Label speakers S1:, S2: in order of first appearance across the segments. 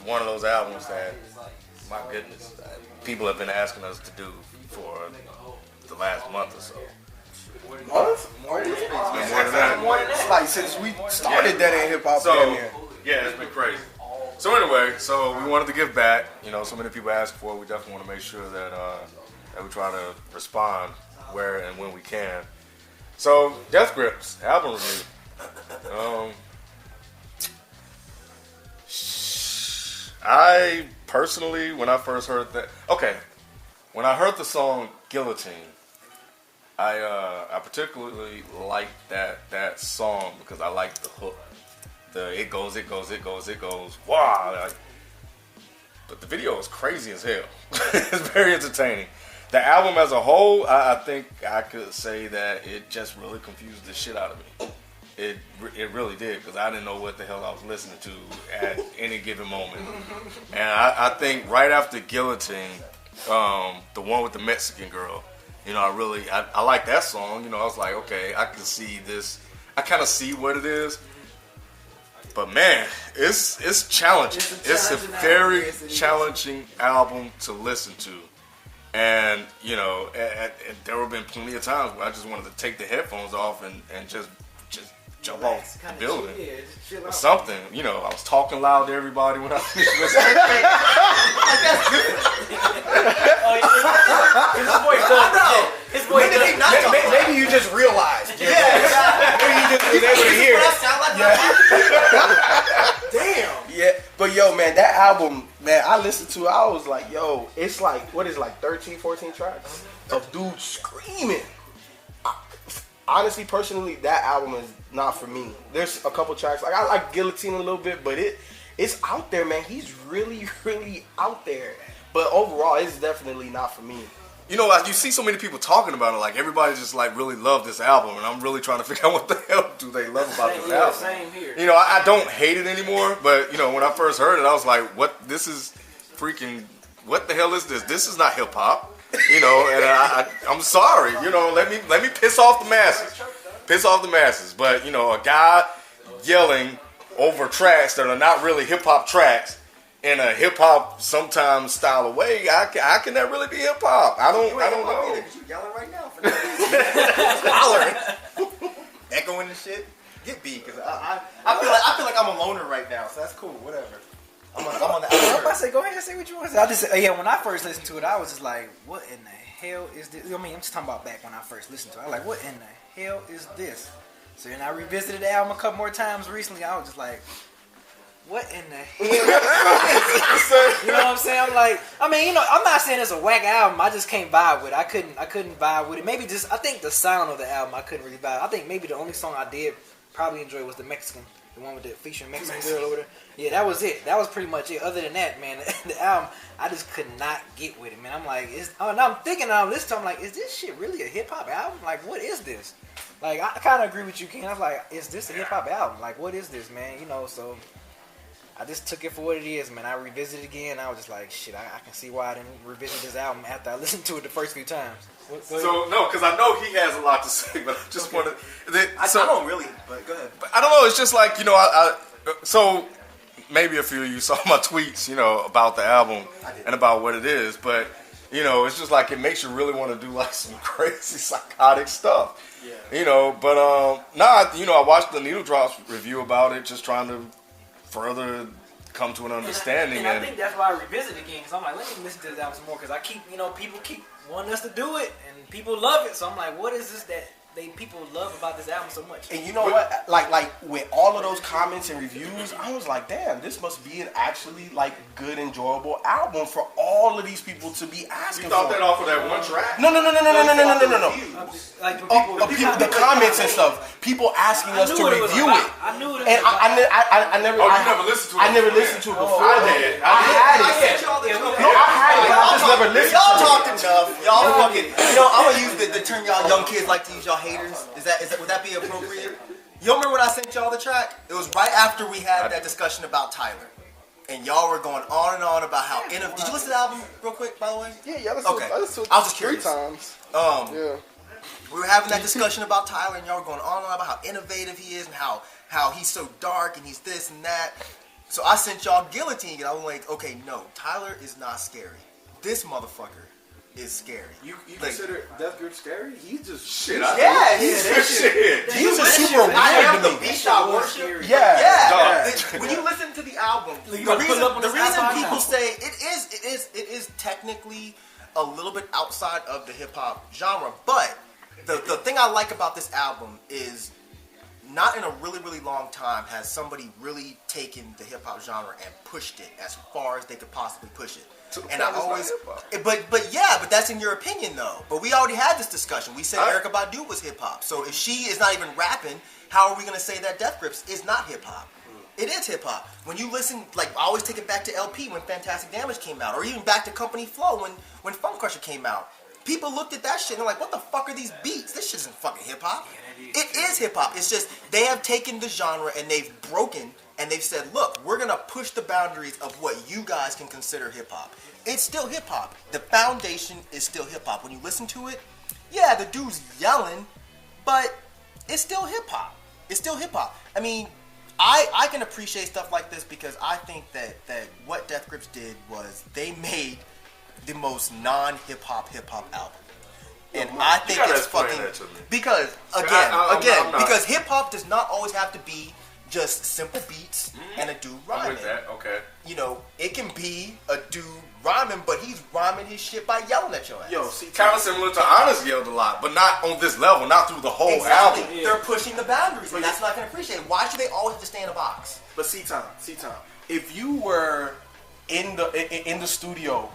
S1: one of those albums that, my goodness, people have been asking us to do for the last month or so.
S2: More than
S1: that.
S2: It's like since we started Dead End Hip Hop.
S1: So yeah, it's been crazy. So anyway, so we wanted to give back. You know, so many people asked for it. We definitely want to make sure that that we try to respond where and when we can. So Death Grips album review. I personally, when I first heard that, when I heard the song Guillotine, I particularly liked that song because I liked the hook. It goes, wow. But the video is crazy as hell. It's very entertaining. The album as a whole, I think I could say that it just really confused the shit out of me. It really did, because I didn't know what the hell I was listening to at any given moment. And I think right after Guillotine, the one with the Mexican girl, you know, I like that song. You know, I was like, okay, I can see this. I kind of see what it is. But man, it's challenging. It's a very challenging album to listen to. And, you know, there have been plenty of times where I just wanted to take the headphones off and just jump off the building or something. You know, I was talking loud to everybody when I was listening.
S2: His voice maybe you just realized. Maybe you just was able to hear it. Damn. Yeah, but yo, man, that album, man, I listened to it. I was like, yo, it's like, what is it, like 13, 14 tracks of dudes screaming. Honestly, personally, that album is not for me. There's a couple tracks, like I like Guillotine a little bit, but it's out there, man. He's really, really out there. But overall, it's definitely not for me.
S1: You know, you see so many people talking about it, like everybody just like really love this album, and I'm really trying to figure out what the hell do they love about this album.
S3: Same here.
S1: You know, I don't hate it anymore, but you know, when I first heard it, I was like, what the hell is this? This is not hip hop. You know, and I'm sorry. You know, let me piss off the masses. But you know, a guy yelling over tracks that are not really hip hop tracks in a hip hop sometimes style of way, I can that really be hip hop? I don't know.
S4: You yelling right now for that. Hollering, echoing and shit. Get beat, because I feel like I'm a loner right now, so that's cool. Whatever. I'm on the
S3: I'm about to say, go ahead and say what you want to say. When I first listened to it, I was just like, what in the hell is this? I mean, I'm just talking about back when I first listened to it. I was like, what in the hell is this? So then I revisited the album a couple more times recently. I was just like, what in the hell? You know what I'm saying? I'm like, I mean, you know, I'm not saying it's a whack album. I just can't vibe with it. I couldn't vibe with it. Maybe just, I think the sound of the album, I couldn't really vibe. I think maybe the only song I did probably enjoy was the Mexican, the one with the featuring Mexican girl over there. Yeah, that was it. That was pretty much it. Other than that, man, the album, I just could not get with it, man. I'm like, and I'm thinking this time, like, is this shit really a hip hop album? Like, what is this? Like, I kind of agree with you, Ken. I was like, is this a hip hop album? Like, what is this, man? You know, so I just took it for what it is, man. I revisited it again. I was just like, shit, I can see why I didn't revisit this album after I listened to it the first few times.
S1: So, no, because I know he has a lot to say, but I just wanted...
S4: I don't really, but go ahead.
S1: I don't know, it's just like, you know, so maybe a few of you saw my tweets, you know, about the album and about what it is, but, you know, it's just like it makes you really want to do, like, some crazy psychotic stuff. Yeah. You know, but, you know, I watched the Needle Drops review about it, just trying to further come to an understanding.
S3: And I think that's why I revisit it again, because I'm like, let me listen to this album some more, because I keep, you know, people keep wanting us to do it, and people love it, so I'm like, what is this that people love about this album so much?
S2: And you know what? Like with all of those comments and reviews, I was like, damn, this must be an actually like good, enjoyable album for all of these people to be asking.
S1: You thought that off of that one track?
S2: No. Like the comments and stuff. People asking us to review it.
S3: I knew it.
S2: And I never.
S1: Oh, you never listened to it?
S2: I never listened to it before.
S1: I did.
S2: I had it. No, I had it. I just never listened to it.
S4: Y'all talked enough. Y'all fucking. You know, I'm gonna use the term y'all young kids like to use. Y'all haters. Would that be appropriate? You remember when I sent y'all the track? It was right after we had that discussion about Tyler. And y'all were going on and on about how innovative. Did you listen to the album real quick, by the way?
S2: Yeah,
S4: I listened to it. I was just curious.
S2: 3 times.
S4: Yeah. We were having that discussion about Tyler, and y'all were going on and on about how innovative he is and how he's so dark and he's this and that. So I sent y'all Guillotine, and I was like, okay, no, Tyler is not scary. This motherfucker is scary.
S2: You
S4: Like,
S2: consider Death Grip scary? He's just
S1: Shit.
S2: He's a super weird
S4: I am
S2: to
S4: the
S2: me.
S4: beast I worship.
S2: Yeah.
S4: When you listen to the album, the
S3: gotta pull up on
S4: reason
S3: this iPod
S4: people
S3: now.
S4: say it is technically a little bit outside of the hip hop genre, but the thing I like about this album is not in a really, really long time has somebody really taken the hip hop genre and pushed it as far as they could possibly push it. And I always, but that's in your opinion though. But we already had this discussion. We said Erykah Badu was hip hop. So if she is not even rapping, how are we gonna say that Death Grips is not hip hop? It is hip hop. When you listen, like I always take it back to LP when Fantastic Damage came out, or even back to Company Flow when Funk Crusher came out. People looked at that shit and they're like, what the fuck are these beats? This shit isn't fucking hip hop. It is hip hop. It's just they have taken the genre and they've broken and they've said, look, we're gonna push the boundaries of what you guys can consider hip hop. It's still hip hop. The foundation is still hip hop. When you listen to it, yeah, the dude's yelling, but it's still hip hop. It's still hip hop. I mean, I can appreciate stuff like this because I think that what Death Grips did was they made the most non-hip hop album. And I think it's fucking because because hip hop does not always have to be just simple beats and a dude rhyming.
S1: I'm with that. Okay.
S4: You know, it can be a dude rhyming, but he's rhyming his shit by yelling at your ass.
S2: Yo, see,
S1: Kind of similar to Honest yelled a lot, but not on this level, not through the whole
S4: exactly.
S1: album.
S4: They're pushing the boundaries, and that's not going to appreciate it. Why should they always have to stay in a box?
S2: But see, Tom. If you were in the studio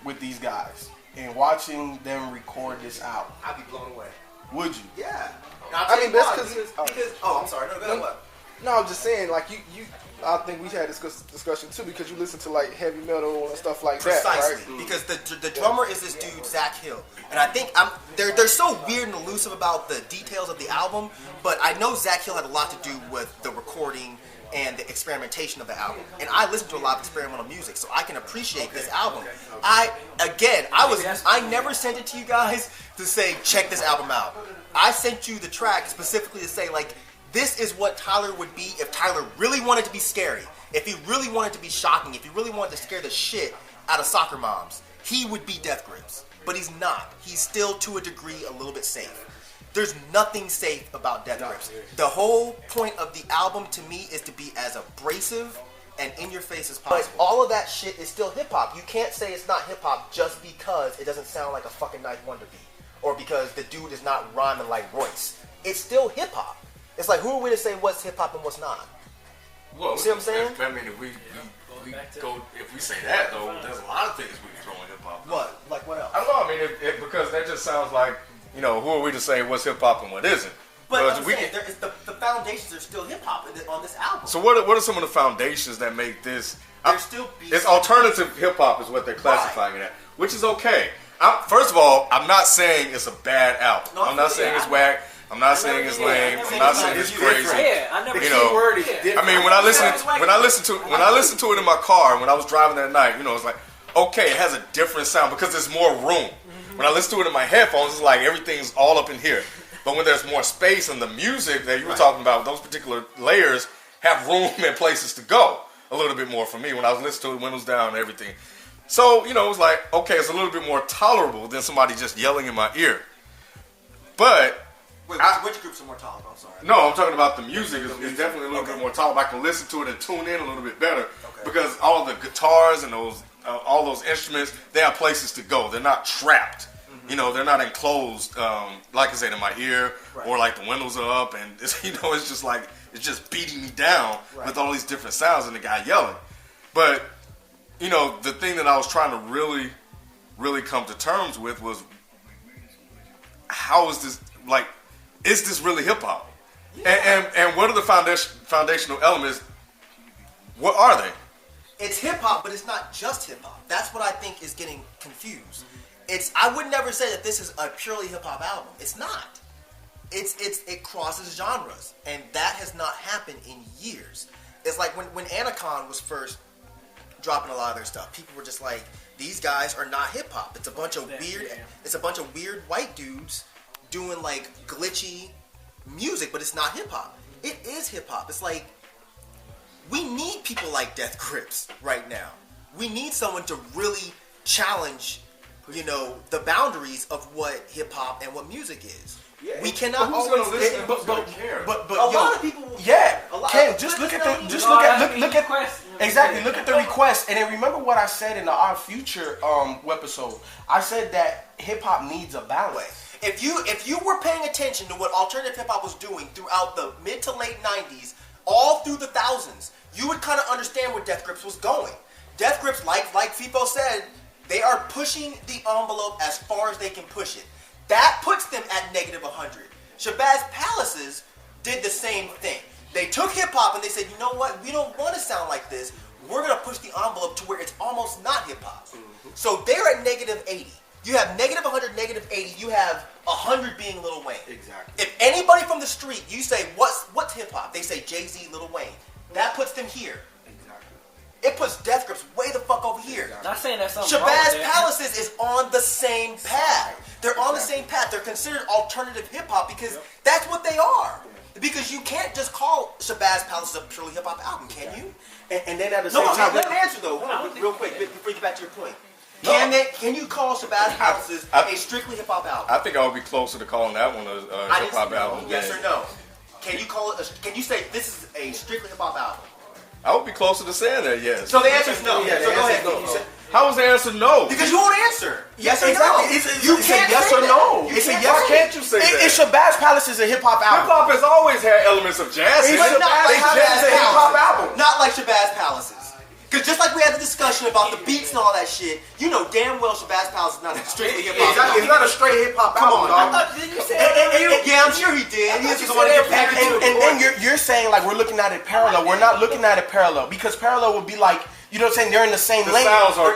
S2: with these guys and watching them record this album,
S4: I'd be blown away.
S2: would you?
S4: Yeah.
S2: I mean, that's
S4: because I'm sorry. No, go ahead. What?
S2: No, I'm just saying, like you. I think we had this discussion too because you listen to like heavy metal and stuff like that, right?
S4: Because the drummer is this dude Zach Hill, and I think they're so weird and elusive about the details of the album, but I know Zach Hill had a lot to do with the recording and the experimentation of the album, and I listen to a lot of experimental music, so I can appreciate this album. I never sent it to you guys to say check this album out. I sent you the track specifically to say like, this is what Tyler would be if Tyler really wanted to be scary. If he really wanted to be shocking. If he really wanted to scare the shit out of soccer moms. He would be Death Grips. But he's not. He's still, to a degree, a little bit safe. There's nothing safe about Death Grips. The whole point of the album, to me, is to be as abrasive and in your face as possible. But all of that shit is still hip-hop. You can't say it's not hip-hop just because it doesn't sound like a fucking Ninth Wonder beat. Or because the dude is not rhyming like Royce. It's still hip-hop. It's like, who are we to say what's hip hop and what's not?
S1: Well,
S4: you see what I'm saying?
S1: I mean, if we say that though, there's a lot of things we can throw in hip hop.
S4: What? Like what else?
S1: I don't know. I mean, because that just sounds like, you know, who are we to say what's hip hop and what isn't?
S4: But I'm saying, the foundations are still hip hop on this album.
S1: So what are some of the foundations that make this?
S4: There's still beats.
S1: It's alternative hip hop is what they're classifying it at, which is okay. First of all, I'm not saying it's a bad album.
S4: No,
S1: I'm not saying it's whack. I'm not saying it's lame. I'm not saying it's crazy.
S3: Yeah, I never.
S1: You know,
S2: word is different.
S1: I mean, when I listen to it in my car, when I was driving that night, you know, it's like, okay, it has a different sound because there's more room. When I listen to it in my headphones, it's like everything's all up in here. But when there's more space and the music that you were talking about, those particular layers have room and places to go a little bit more for me. When I was listening to it, windows down and everything. So, you know, it was like, okay, it's a little bit more tolerable than somebody just yelling in my ear. But
S4: Wait, which groups are more tolerable? I'm sorry.
S1: no, I'm talking about the music. It's definitely a little bit more tolerable. I can listen to it and tune in a little bit better because all the guitars and all those instruments, they have places to go. They're not trapped. You know, they're not enclosed, like I said, in my ear or like the windows are up and it's, you know, it's just like it's just beating me down with all these different sounds and the guy yelling. But you know, the thing that I was trying to really, really come to terms with was how is this like? Is this really hip hop? Yeah. And what are the foundational elements? What are they?
S4: It's hip hop, but it's not just hip hop. That's what I think is getting confused. I would never say that this is a purely hip hop album. It's not. It crosses genres, and that has not happened in years. It's like when Anacon was first dropping a lot of their stuff, people were just like, these guys are not hip hop. It's a bunch of weird white dudes doing like glitchy music, but it's not hip hop. It is hip hop. It's like we need people like Death Grips right now. We need someone to really challenge, the boundaries of what hip hop and what music is.
S1: Yeah,
S4: we cannot
S1: who's
S4: always
S1: gonna listen?
S2: but
S4: a lot of people will.
S2: Yeah,
S4: Ken,
S2: just look at exactly. Look at the request, and then remember what I said in our future episode. I said that hip hop needs a balance.
S4: If you were paying attention to what alternative hip hop was doing throughout the mid to late 90s, all through the thousands, you would kind of understand where Death Grips was going. Death Grips, like FIFO said, they are pushing the envelope as far as they can push it. That puts them at -100. Shabazz Palaces did the same thing. They took hip hop and they said, you know what? We don't want to sound like this. We're going to push the envelope to where it's almost not hip hop. Mm-hmm. So they're at -80. You have -100, -80. You have 100 being Lil Wayne.
S2: Exactly.
S4: If anybody from the street, you say, what's hip hop? They say Jay-Z, Lil Wayne. That puts them here.
S2: Exactly.
S4: It puts Death Grips way the fuck over here.
S2: Exactly.
S3: Not saying that's something
S4: Shabazz
S3: wrong
S4: Palaces is on the same path. They're on the same path. They're considered alternative hip hop because that's what they are. Because you can't just call Shabazz Palaces a purely hip hop album, can you?
S2: And then at the same time,
S4: let me answer though. Hold on, real quick, before you get back to your point. Can you call Shabazz Palaces a strictly hip hop album?
S1: I think I would be closer to calling that one a hip hop album.
S4: Yes or no? Can you call it? Can you say this is a strictly hip hop album?
S1: I would be closer to saying that, yes.
S4: So the answer is no.
S2: Yeah,
S4: so go ahead.
S2: no.
S1: How was the answer no?
S4: Because you won't answer. Yes or
S2: exactly.
S4: no.
S2: It's a yes or no.
S4: It's a yes.
S1: Why can't you say that?
S2: It's Shabazz Palace is a hip hop album.
S1: Hip hop has always had elements of jazz.
S4: But not like
S2: Jazz is a hip hop album.
S4: Not like Shabazz Palaces. Because just like we had the discussion about the beats and all that shit, you know damn well Shabazz Palace is not a straight hip hop album.
S2: It's not a straight hip hop album, dog.
S3: Didn't you say
S4: Yeah, I'm sure he did. He just wanted to get back into it.
S2: And then you're saying like we're looking at it parallel. We're not looking at it parallel because parallel would be like, you know what I'm saying, they're in the same
S1: The
S2: lane.
S1: sounds are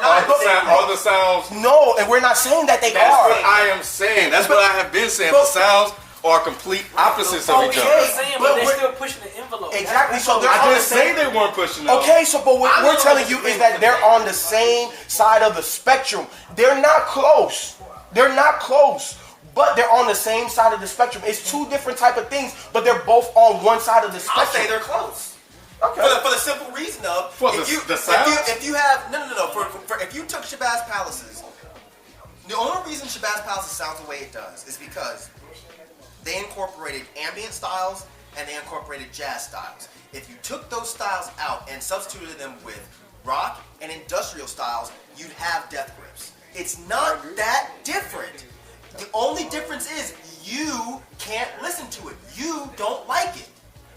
S1: the sounds.
S2: No, and we're not saying that they
S1: That's
S2: are.
S1: what I am saying. That's what I have been saying. The sounds are complete opposites of each other.
S3: But they're still pushing the envelope.
S2: Exactly. So they're
S1: I
S2: on the
S1: didn't say
S2: same.
S1: they weren't pushing it.
S2: Okay, so but what we're telling you is that they're on the same side of the spectrum. They're not close. They're not close. But they're on the same side of the spectrum. It's two different type of things, but they're both on one side of the spectrum.
S4: I'll say they're close.
S2: Okay.
S4: For the simple reason of if you took Shabazz Palaces, the only reason Shabazz Palaces sounds the way it does is because they incorporated ambient styles and they incorporated jazz styles. If you took those styles out and substituted them with rock and industrial styles, you'd have Death Grips. It's not that different. The only difference is you can't listen to it. You don't like it.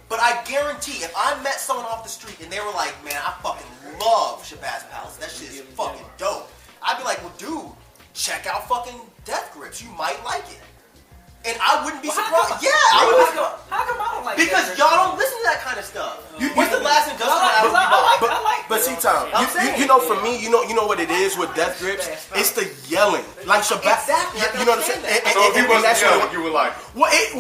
S4: But I guarantee if I met someone off the street and they were like, man, I fucking love Shabazz Palace. That shit is fucking dope. I'd be like, well, dude, check out fucking Death Grips. You might like it. And I wouldn't be surprised. I would.
S3: How come I don't like
S4: because
S3: that?
S4: y'all don't listen to that kind of stuff. What's the last industrial album you bought?
S3: I like
S2: But see, Tom, you know, for me, you know what it is with Death Grips? It's the yelling. Like Shabazz.
S4: Exactly.
S2: You know what I'm saying?
S1: So if he wasn't yelling, you would like it.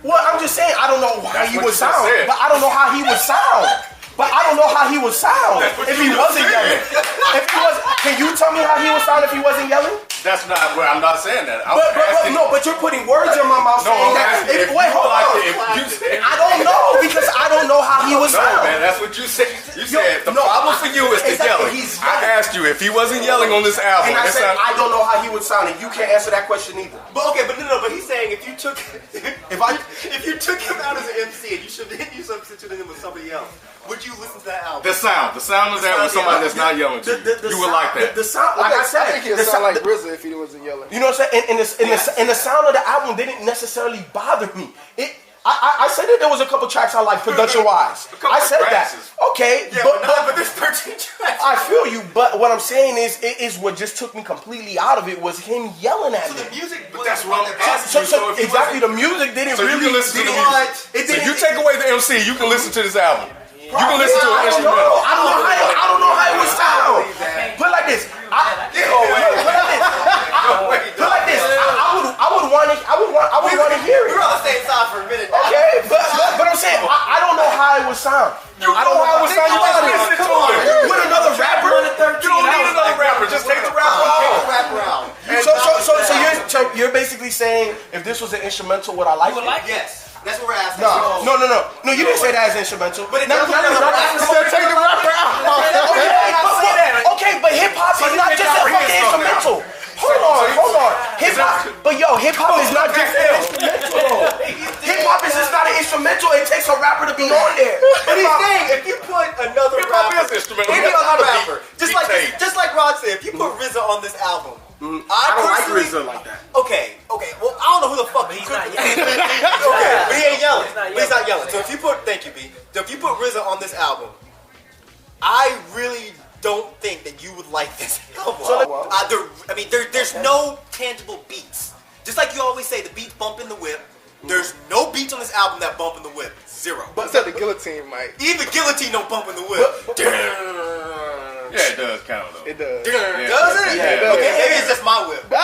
S2: Well, I'm just saying, I don't know how he would sound. But I don't know how he would sound. If he wasn't yelling. Can you tell me how he would sound if he wasn't yelling?
S1: That's not where I'm not saying that.
S2: But you're putting words in my mouth saying that. Wait, hold on. I don't know because I don't know how he would sound.
S1: No, man, that's what you said. You said the problem for you is the yelling. I asked you if he wasn't yelling on this album.
S2: And I said I don't know how he would sound, and you can't answer that question either.
S4: But he's saying if you took him out as an MC and you substituted him with somebody else, would you listen to that album?
S1: The sound of that with somebody that's not yelling to you. You would like that.
S2: The sound, like I said,
S5: I think he'd sound like RZA if he wasn't yelling.
S2: You know what I'm saying? And the sound of the album didn't necessarily bother me. I said that there was a couple tracks I like production wise. I said that. Okay,
S4: but there's 13 tracks.
S2: I feel you, but what I'm saying is what just took me completely out of it was him yelling at me.
S4: So the music,
S1: But that's what I'm
S2: So
S1: asking you.
S2: exactly, the music didn't
S1: So
S2: really.
S1: you can listen to the music. So
S2: It
S1: you take away the MC, you can listen to this album. You can listen to an
S2: I
S1: instrumental.
S2: don't know how it would sound. Put it like this. Put it like this. I would want to hear it.
S4: We're on the same side for a minute.
S2: Okay, but I'm saying I don't know how it would sound. I don't know how it would sound. You gotta listen to it with another rapper.
S1: You don't need another rapper. Just take the rapper out.
S2: So you're basically saying if this was an instrumental, would I like it?
S4: Yes. That's what we're asking.
S2: No, you didn't say that as instrumental.
S4: But
S2: take the rapper out. Okay, but hip hop is not just a fucking instrumental. Hold on. Hip hop, but hip hop is not just an instrumental. Hip hop is just not an instrumental. It takes a rapper to be on there.
S4: But he's saying if you put another rapper, any other rapper, just like Rod said, if you put RZA on this album, I don't like RZA like that. Okay. Well, I don't know who the fuck he's not yelling. Okay, but he ain't yelling. He's not yelling. So if you put, thank you, B. So if you put RZA on this album, I really don't think that you would like this album. There's no tangible beats. Just like you always say, the beats bump in the whip. There's no beats on this album that bump in the whip. Zero.
S5: But except the guillotine, Mike.
S4: Even the guillotine don't bump in the whip.
S1: Yeah, it does count though.
S5: It does.
S4: Does it?
S5: Yeah, it does.
S4: Okay, maybe it's just my whip.
S5: I